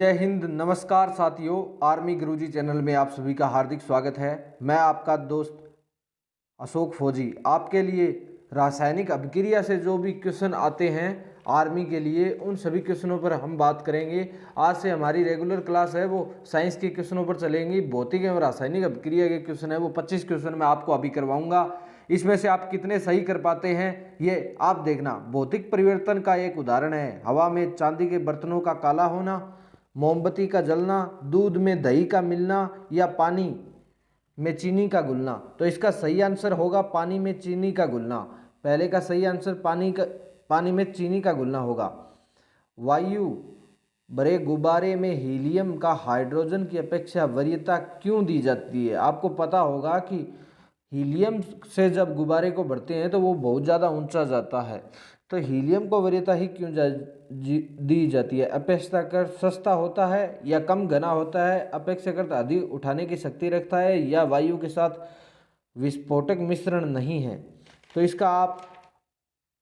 जय हिंद। नमस्कार साथियों, आर्मी गुरुजी चैनल में आप सभी का हार्दिक स्वागत है। मैं आपका दोस्त अशोक फौजी आपके लिए रासायनिक अभिक्रिया से जो भी क्वेश्चन आते हैं आर्मी के लिए, उन सभी क्वेश्चनों पर हम बात करेंगे। आज से हमारी रेगुलर क्लास है वो साइंस के क्वेश्चनों पर चलेंगी। भौतिक एवं रासायनिक अभिक्रिया के क्वेश्चन है वो 25 क्वेश्चन मैं आपको अभी करवाऊंगा। इसमें से आप कितने सही कर पाते हैं ये आप देखना। भौतिक परिवर्तन का एक उदाहरण है हवा में चांदी के बर्तनों का काला होना, मोमबत्ती का जलना, दूध में दही का मिलना या पानी में चीनी का घुलना। तो इसका सही आंसर होगा पानी में चीनी का घुलना। पहले का सही आंसर पानी में चीनी का घुलना होगा। वायु भरे गुब्बारे में हीलियम का हाइड्रोजन की अपेक्षा वरीयता क्यों दी जाती है? आपको पता होगा कि हीलियम से जब गुब्बारे को भरते हैं तो वो बहुत ज़्यादा ऊंचा जाता है, तो हीलियम को वरीयता ही क्यों दी जाती है? अपेक्षाकृत सस्ता होता है या कम घना होता है, अपेक्षाकृत अधिक उठाने की शक्ति रखता है या वायु के साथ विस्फोटक मिश्रण नहीं है? तो इसका आप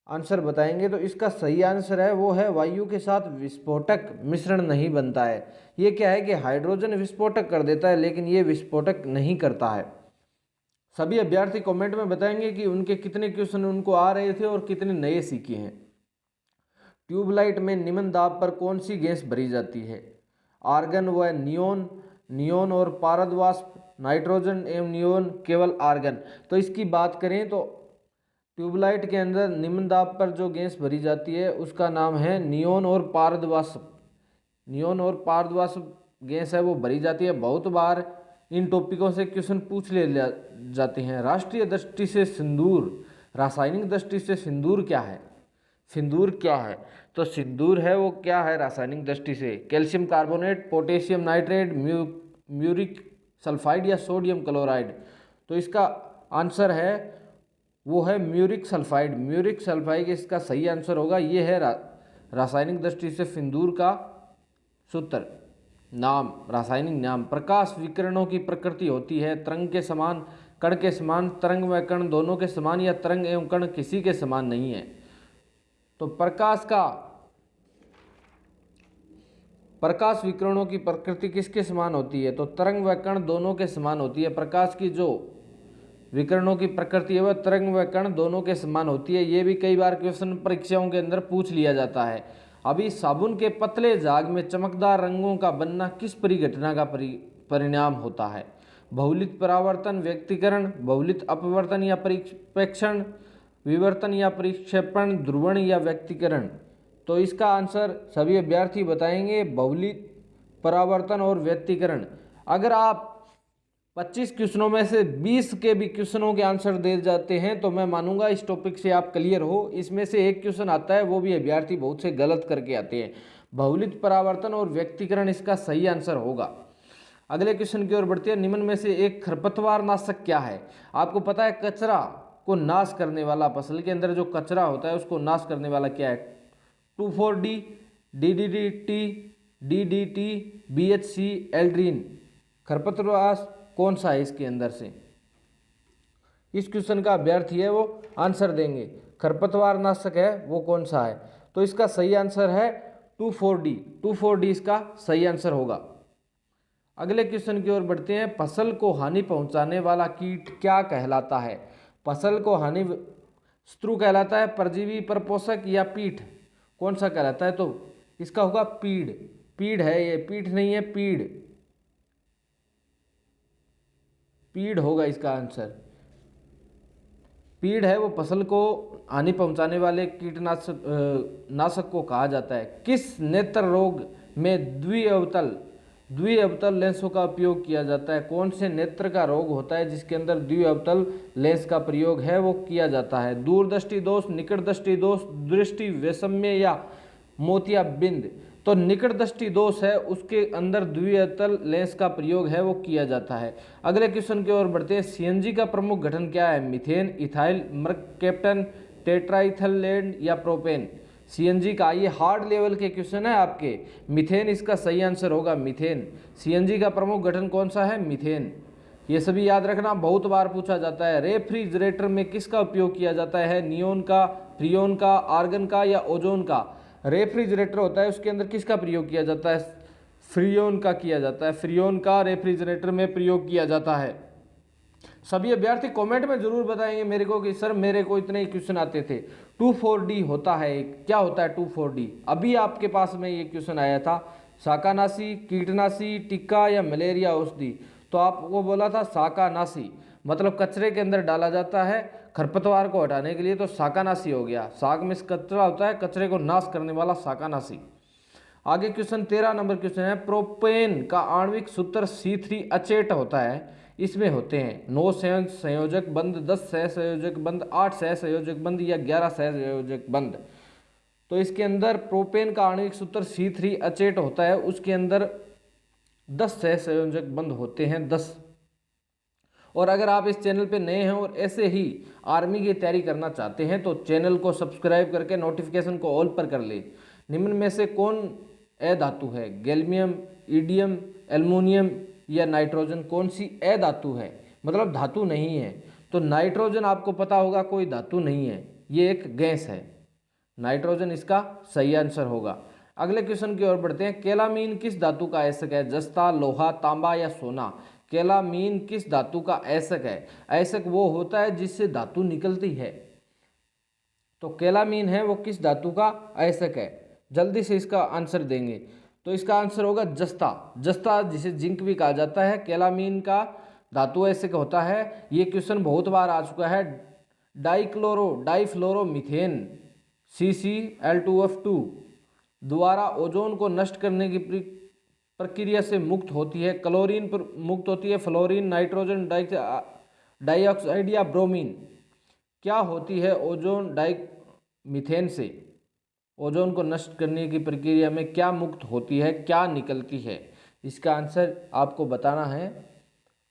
आंसर बताएंगे। तो इसका सही आंसर है वो है वायु के साथ विस्फोटक मिश्रण नहीं बनता है। ये क्या है कि हाइड्रोजन विस्फोटक कर देता है लेकिन ये विस्फोटक नहीं करता है। सभी अभ्यर्थी कमेंट में बताएंगे कि उनके कितने क्वेश्चन उनको आ रहे थे और कितने नए सीखे हैं। ट्यूबलाइट में निम्न दाब पर कौन सी गैस भरी जाती है? आर्गन व नियोन, नियोन और पारद वाष्प, नाइट्रोजन एवं नियोन, केवल आर्गन। तो इसकी बात करें तो ट्यूबलाइट के अंदर निम्न दाब पर जो गैस भरी जाती है उसका नाम है नियोन और पारद वाष्प। नियोन और पारद वाष्प गैस है वो भरी जाती है। बहुत बार इन टॉपिकों से क्वेश्चन पूछ ले जाते हैं। राष्ट्रीय दृष्टि से सिंदूर, रासायनिक दृष्टि से सिंदूर क्या है? सिंदूर क्या है? तो सिंदूर है वो क्या है रासायनिक दृष्टि से? Calcium carbonate, potassium nitrate, muric sulphide या सोडियम क्लोराइड। तो इसका आंसर है वो है म्यूरिक सल्फाइड। म्यूरिक सल्फाइड इसका सही आंसर होगा। ये है रासायनिक दृष्टि से सिंदूर का सूत्र नाम, रासायनिक नाम। प्रकाश विकिरणों की प्रकृति होती है तरंग के समान, कण के समान, तरंग व कण दोनों के समान या तरंग एवं कण किसी के समान नहीं है। तो प्रकाश विकिरणों की प्रकृति किसके समान होती है? तो तरंग व कण दोनों के समान होती है। प्रकाश की जो विकिरणों की प्रकृति है वह तरंग व कण दोनों के समान होती है। ये भी कई बार क्वेश्चन परीक्षाओं के अंदर पूछ लिया जाता है। अभी साबुन के पतले झाग में चमकदार रंगों का बनना किस परिघटना का परिणाम होता है? बहुलित परावर्तन, व्यक्तीकरण, बहुलित अपवर्तन या परिप्रेक्षण, विवर्तन या परिक्षेपण, ध्रुवण या व्यक्तीकरण। तो इसका आंसर सभी अभ्यर्थी बताएंगे बहुलित परावर्तन और व्यक्तीकरण। अगर आप 25 क्वेश्चनों में से 20 के भी क्वेश्चनों के आंसर दे जाते हैं तो मैं मानूंगा इस टॉपिक से आप क्लियर हो। इसमें से एक क्वेश्चन आता है वो भी अभ्यर्थी बहुत से गलत करके आते हैं। बहुलित परावर्तन और व्यक्तीकरण इसका सही आंसर होगा। अगले क्वेश्चन की ओर बढ़ते हैं। निम्न में से एक खरपतवार नाशक क्या है? आपको पता है कचरा को नाश करने वाला, फसल के अंदर जो कचरा होता है उसको नाश करने वाला क्या है? 2,4-D, DDT, DDT, BHC, Aldrin. खरपतवार कौन सा है इसके अंदर से? इस क्वेश्चन का अभ्यर्थी है वो आंसर देंगे। खरपतवार नाशक है वो कौन सा है? तो इसका सही आंसर है 2,4-D। 2,4-D इसका सही आंसर होगा। अगले क्वेश्चन की ओर बढ़ते हैं। फसल को हानि पहुंचाने वाला कीट क्या कहलाता है? फसल को हानि शत्रु कहलाता है, परजीवी, परपोषक या पीठ? कौन सा कहलाता है? तो इसका होगा पीड़। पीड़ है ये, पीठ नहीं है, पीड़। पीड़ होगा इसका आंसर। पीड़ है वो फसल को हानि पहुंचाने वाले कीटनाशक नाशक को कहा जाता है। किस नेत्र रोग में द्विअवतल लेंसों का उपयोग किया जाता है? कौन से नेत्र का रोग होता है जिसके अंदर द्विअवतल लेंस का प्रयोग है वो किया जाता है? दूरदृष्टि दोष, निकट दृष्टि दोष, दृष्टि वैषम्य या मोतियाबिंद? तो निकट दृष्टि दोष है उसके अंदर द्विअवतल लेंस का प्रयोग है वो किया जाता है। अगले क्वेश्चन की ओर बढ़ते हैं। सीएनजी का प्रमुख गठन क्या है? मीथेन, इथाइल, मर्कैप्टन, टेट्राइथैलेन या प्रोपेन? सीएनजी का ये हार्ड लेवल के क्वेश्चन है आपके। मीथेन इसका सही आंसर होगा, मीथेन। सीएनजी का प्रमुख गठन कौन सा है? मीथेन। ये सभी याद रखना, बहुत बार पूछा जाता है। रेफ्रिजरेटर में किसका उपयोग किया जाता है? नियोन का, फ्रियोन का, आर्गन का या ओजोन का? रेफ्रिजरेटर होता है उसके अंदर किसका प्रयोग किया जाता है? फ्रीऑन का किया जाता है। फ्रीऑन का रेफ्रिजरेटर में प्रयोग किया जाता है। सभी अभ्यर्थी कमेंट में जरूर बताएंगे मेरे को कि सर मेरे को इतने ही क्वेश्चन आते थे। 2,4-D होता है एक, क्या होता है 2,4-D? अभी आपके पास में ये क्वेश्चन आया था, शाकानाशी, कीटनाशी, टिक्का या मलेरिया औषधि। तो आपको बोला था शाकानाशी, मतलब कचरे के अंदर डाला जाता है खरपतवार को हटाने के लिए, तो शाकानाशी हो गया। शाक में कचरा होता है, कचरे को नाश करने वाला शाकानाशी। आगे क्वेश्चन 13 नंबर क्वेश्चन है, प्रोपेन का आणविक सूत्र C3H8 होता है। इसमें होते हैं 9 सहसंयोजक बंध, 10 सहसंयोजक बंध, 8 सहसंयोजक बंध या 11 सहसंयोजक बंध। तो इसके अंदर प्रोपेन का आणविक सूत्र C3H8 होता है, उसके अंदर 10 सहसंयोजक बंध होते हैं, 10। और अगर आप इस चैनल पे नए हैं और ऐसे ही आर्मी की तैयारी करना चाहते हैं तो चैनल को सब्सक्राइब करके नोटिफिकेशन को ऑल पर कर ले। निम्न में से कौन अधातु है? गैलियम, ईडियम, एल्युमिनियम या नाइट्रोजन? कौन सी अधातु है, मतलब धातु नहीं है? तो नाइट्रोजन आपको पता होगा कोई धातु नहीं है, ये एक गैस है। नाइट्रोजन इसका सही आंसर होगा। अगले क्वेश्चन की ओर बढ़ते हैं, केलामीन किस धातु का ऐसक है? जस्ता, लोहा, तांबा या सोना? केलामीन किस धातु का ऐसक है? ऐसक वो होता है जिससे धातु निकलती है। तो केलामीन है वो किस धातु का ऐसक है? जल्दी से इसका आंसर देंगे तो इसका आंसर होगा जस्ता। जस्ता जिसे जिंक भी कहा जाता है, केलामीन का धातु ऐसक होता है। ये क्वेश्चन बहुत बार आ चुका है। डाइफ्लोरोमीथेन CCl2F2 द्वारा ओजोन को नष्ट करने की प्रक्रिया से मुक्त होती है। क्लोरीन पर मुक्त होती है, फ्लोरीन, नाइट्रोजन डाइऑक्साइड या ब्रोमीन? क्या होती है ओजोन मीथेन से? ओजोन को नष्ट करने की प्रक्रिया में क्या मुक्त होती है, क्या निकलती है? इसका आंसर आपको बताना है।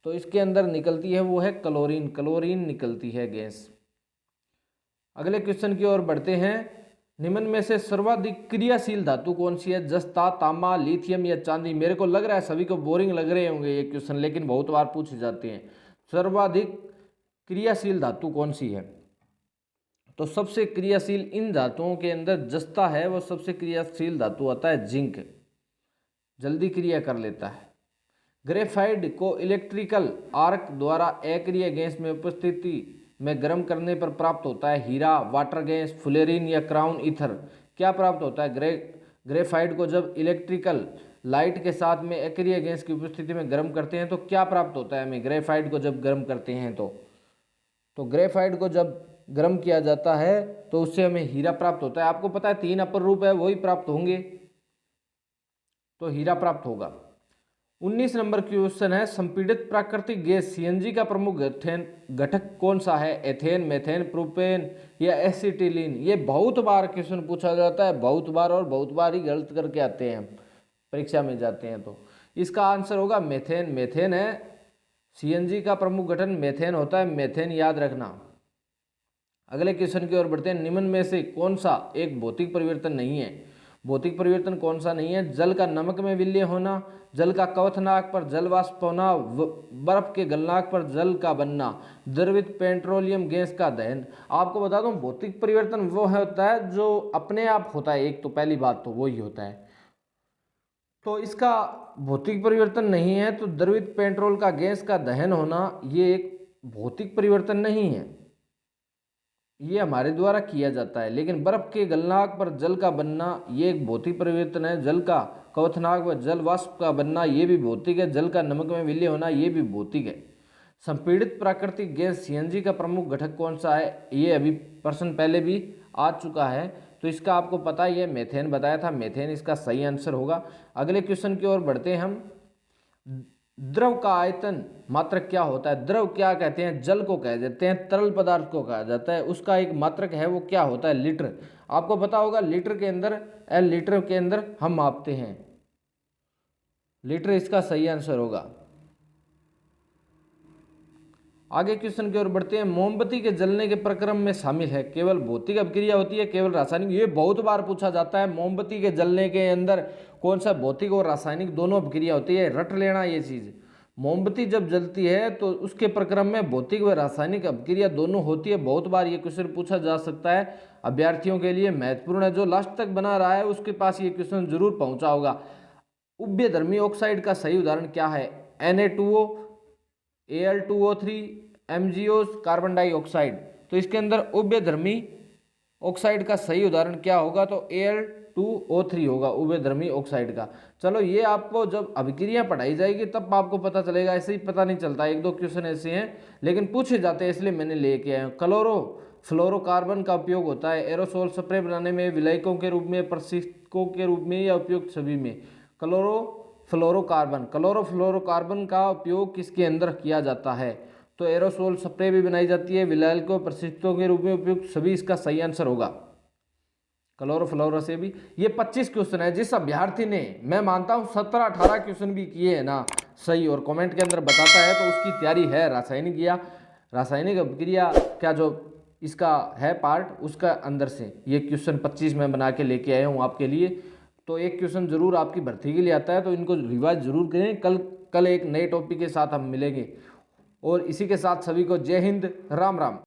तो इसके अंदर निकलती है वो है क्लोरीन, क्लोरीन निकलती है गैस। अगले क्वेश्चन की ओर बढ़ते हैं, निम्न में से सर्वाधिक क्रियाशील धातु कौन सी है? जस्ता, तांबा, लिथियम या चांदी? मेरे को लग रहा है सभी को बोरिंग लग रहे होंगे ये क्वेश्चन, लेकिन बहुत बार पूछे जाते हैं। सर्वाधिक क्रियाशील धातु कौन सी है? तो सबसे क्रियाशील इन धातुओं के अंदर जस्ता है, वो सबसे क्रियाशील धातु आता है। जिंक जल्दी क्रिया कर लेता है। ग्रेफाइट को इलेक्ट्रिकल आर्क द्वारा अक्रिय गैस में उपस्थिति में गर्म करने पर प्राप्त होता है। हीरा, वाटर गैस, फ्लोरीन या क्राउन ईथर? क्या प्राप्त होता है? ग्रेफाइट को जब इलेक्ट्रिकल लाइट के साथ में अक्रिय गैस की उपस्थिति में गर्म करते हैं तो क्या प्राप्त होता है हमें? ग्रेफाइट को जब गर्म करते हैं तो ग्रेफाइट को जब गर्म किया जाता है तो उससे हमें हीरा प्राप्त होता है। आपको पता है 3 अपर रूप है, वही प्राप्त होंगे, तो हीरा प्राप्त होगा। 19 नंबर क्वेश्चन है, संपीड़ित प्राकृतिक गैस CNG का प्रमुख घटक कौन सा है? एथेन, मेथेन, प्रोपेन या एसिटिलीन? ये बहुत बार क्वेश्चन पूछा जाता है, बहुत बार, और बहुत बार ही गलत करके आते हैं परीक्षा में जाते हैं। तो इसका आंसर होगा मेथेन। मेथेन है CNG का प्रमुख गठन, मेथेन होता है, मेथेन याद रखना। अगले क्वेश्चन की ओर बढ़ते हैं, निम्न में से कौन सा एक भौतिक परिवर्तन नहीं है? भौतिक परिवर्तन कौन सा नहीं है? जल का नमक में विलय होना, जल का क्वथनांक पर जल वाष्प होना, बर्फ के गलनांक पर जल का बनना, द्रवित पेट्रोलियम गैस का दहन? आपको बता दूं, भौतिक परिवर्तन वो होता है जो अपने आप होता है, एक तो पहली बात तो वही होता है, तो इसका भौतिक परिवर्तन नहीं है। तो द्रवित पेट्रोल का गैस का दहन होना ये एक भौतिक परिवर्तन नहीं है, ये हमारे द्वारा किया जाता है। लेकिन बर्फ के गलनांक पर जल का बनना ये एक भौतिक परिवर्तन है। जल का क्वथनांक पर जल वाष्प का बनना ये भी भौतिक है। जल का नमक में विलय होना ये भी भौतिक है। संपीड़ित प्राकृतिक गैस CNG का प्रमुख घटक कौन सा है? ये अभी प्रश्न पहले भी आ चुका है, तो इसका आपको पता ही है, मेथेन बताया था, मेथेन इसका सही आंसर होगा। अगले क्वेश्चन की ओर बढ़ते हैं हम, द्रव का आयतन मात्रक क्या होता है? द्रव क्या कहते हैं? जल को कह देते हैं, तरल पदार्थ को कहा जाता है, उसका एक मात्रक है, वो क्या होता है? लीटर। आपको पता होगा लीटर के अंदर, लीटर के अंदर हम मापते हैं, लीटर इसका सही आंसर होगा। आगे क्वेश्चन की ओर बढ़ते हैं, मोमबत्ती के जलने के प्रक्रम में शामिल है केवल भौतिक अभिक्रिया होती है केवल रासायनिक? ये बहुत बार पूछा जाता है, मोमबत्ती के जलने के अंदर कौन सा भौतिक और रासायनिक दोनों अभिक्रिया होती है? रट लेना ये चीज। मोमबत्ती जब जलती है तो उसके प्रक्रम में भौतिक व रासायनिक अभिक्रिया दोनों होती है। बहुत बार ये क्वेश्चन पूछा जा सकता है, अभ्यर्थियों के लिए महत्वपूर्ण है। जो लास्ट तक बना रहा है उसके पास ये क्वेश्चन जरूर पहुंचा होगा। उभयधर्मी ऑक्साइड का सही उदाहरण क्या है? Na2O, Al2O3, MgO, carbon dioxide. तो इसके अंदर उभयधर्मी ऑक्साइड का सही उदाहरण क्या होगा? तो Al2O3 होगा उभयधर्मी ऑक्साइड का। चलो ये आपको जब अभिक्रिया पढ़ाई जाएगी तब आपको पता चलेगा, ऐसे ही पता नहीं चलता। एक दो क्वेश्चन ऐसे हैं लेकिन पूछे जाते हैं, इसलिए मैंने लेके आया हूँ। क्लोरोफ्लोरोकार्बन का उपयोग होता है एरोसोल स्प्रे बनाने में, विलायकों के रूप में, प्रशिक्षकों के रूप में या उपयुक्त सभी में। क्लोरोफ्लोरोकार्बन का उपयोग किसके अंदर किया जाता है? तो एरोसोल स्प्रे भी बनाई जाती है, विलायकों प्रशिक्षकों के रूप में, उपयुक्त सभी इसका सही आंसर होगा। क्लोरोफ्लोरो से भी ये 25 क्वेश्चन है। जिस अभ्यर्थी ने, मैं मानता हूं 17-18 क्वेश्चन भी किए हैं ना सही और कमेंट के अंदर बताता है, तो उसकी तैयारी है रासायनिक अभिक्रिया का जो इसका है पार्ट, उसका अंदर से ये क्वेश्चन 25 में बना के लेके आया हूँ आपके लिए। तो एक क्वेश्चन जरूर आपकी भर्ती के लिए आता है, तो इनको रिवाइज जरूर करें। कल एक नए टॉपिक के साथ हम मिलेंगे। और इसी के साथ सभी को जय हिंद, राम राम।